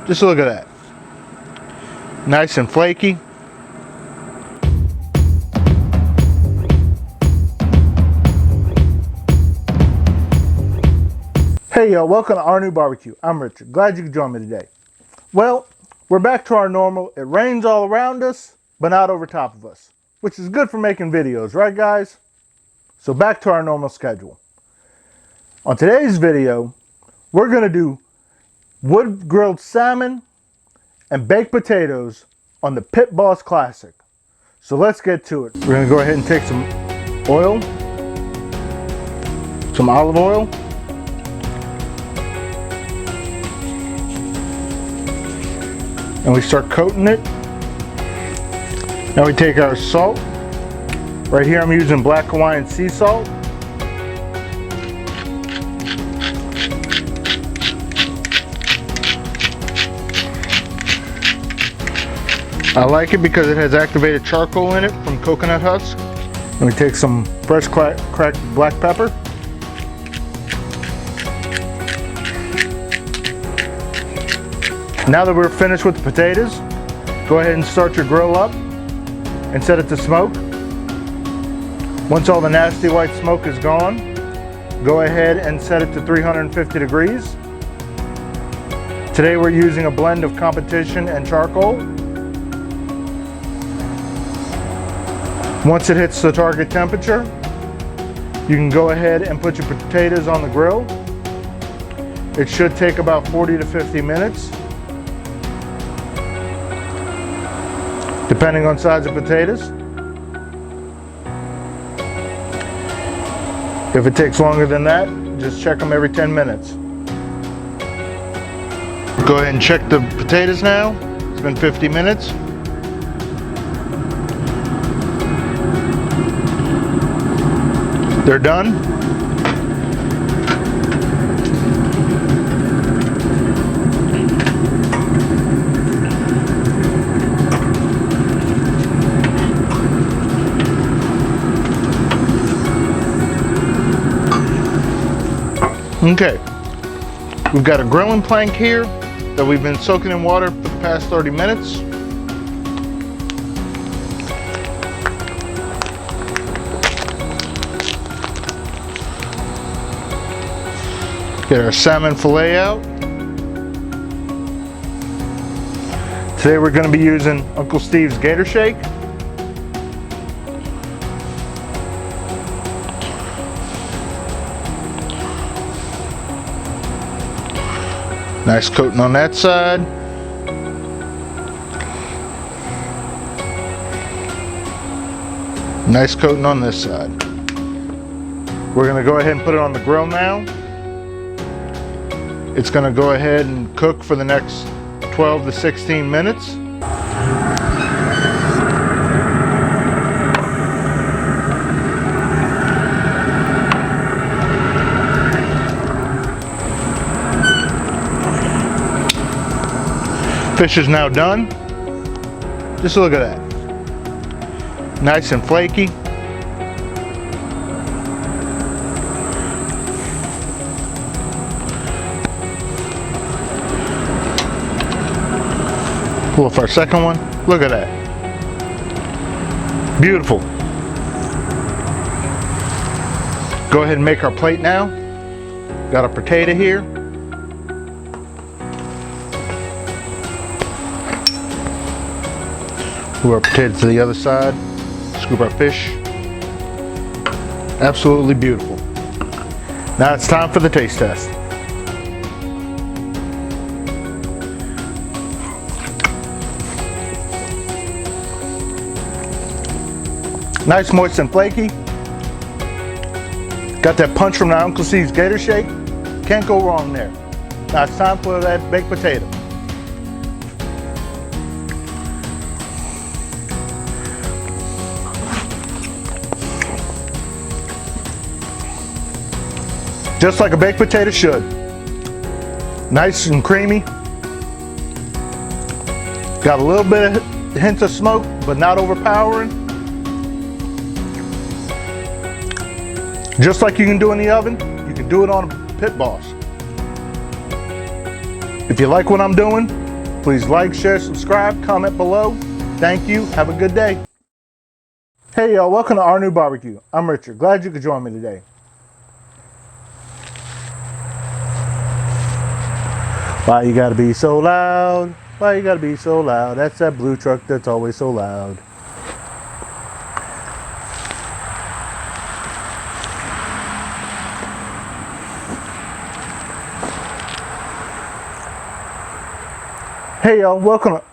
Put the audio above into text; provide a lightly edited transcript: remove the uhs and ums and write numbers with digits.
Just look at that. Nice and flaky. Hey y'all, welcome to RNEWBBQ. I'm Richard. Glad you could join me today. Well, we're back to our normal. It rains all around us, but not over top of us, which is good for making videos, right guys? So back to our normal schedule. On today's video, we're going to do wood grilled salmon and baked potatoes on the Pit Boss Classic. So let's get to it. We're going to go ahead and take some oil, some olive oil, and we start coating it. Now we take our salt. Right here I'm using black Hawaiian sea salt. I like it because it has activated charcoal in it from coconut husk. And we take some fresh cracked black pepper. Now that we're finished with the potatoes, go ahead and start your grill up and set it to smoke. Once all the nasty white smoke is gone, go ahead and set it to 350 degrees. Today we're using a blend of competition and charcoal. Once it hits the target temperature, you can go ahead and put your potatoes on the grill. It should take about 40 to 50 minutes. Depending on size of potatoes. If it takes longer than that, just check them every 10 minutes. Go ahead and check the potatoes now. It's been 50 minutes. They're done. Okay, we've got a grilling plank here that we've been soaking in water for the past 30 minutes. Get our salmon fillet out. Today we're going to be using Uncle Steve's Gator Shake. Nice coating on that side. Nice coating on this side. We're going to go ahead and put it on the grill now. It's going to go ahead and cook for the next 12 to 16 minutes. Fish is now done. Just look at that. Nice and flaky. Pull off our second one. Look at that. Beautiful. Go ahead and make our plate now. Got a potato here. Move our potato to the other side, scoop our fish. Absolutely beautiful. Now it's time for the taste test. Nice, moist and flaky. Got that punch from the Uncle Steve's Gator Shake. Can't go wrong there. Now it's time for that baked potato. Just like a baked potato should. Nice and creamy. Got a little bit of hints of smoke, but not overpowering. Just like you can do in the oven, can do it on a Pit Boss. If you like what I'm doing, Please like, share, subscribe, comment below. Thank you. Have a good day. Hey y'all, welcome to RNEWBBQ. I'm Richard. Glad you could join me today. Why you gotta be so loud? Why you gotta be so loud? That's that blue truck that's always so loud. Hey y'all, welcome to